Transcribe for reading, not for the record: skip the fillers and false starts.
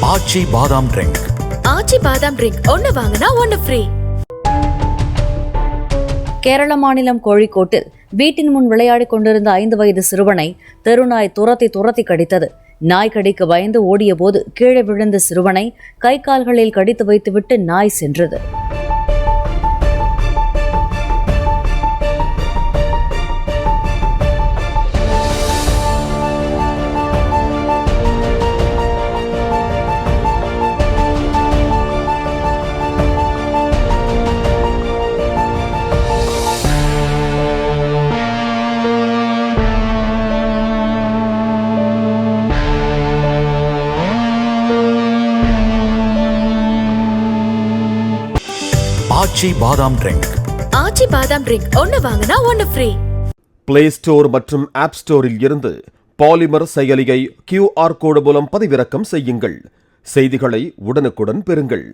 ஆச்சி பாதாம் ட்ரிங்க். ஆச்சி பாதாம் ட்ரிங்க் ஒன்னு வாங்கினா ஒன்னு ஃப்ரீ. கேரள மாநிலம் கோழிக்கோட்டில் வீட்டின் முன் விளையாடிக் கொண்டிருந்த 5 வயது சிறுவனை தெருநாய் துரத்தி கடித்தது. நாய் கடிக்கு பயந்து ஓடிய போது கீழே விழுந்த சிறுவனை கை கால்களில் கடித்து வைத்துவிட்டு நாய் சென்றது. ஆச்சி பாதாம் ட்ரிங்க். ஆச்சி பாதாம் ட்ரிங்க் ஒன்னு வாங்கினா ஒன்னு ஃப்ரீ. பிளே ஸ்டோர் மற்றும் ஆப் ஸ்டோரில் இருந்து பாலிமர் செயலியை QR கோடு மூலம் பதிவிறக்கம் செய்யுங்கள். செய்திகளை உடனுக்குடன் பெறுங்கள்.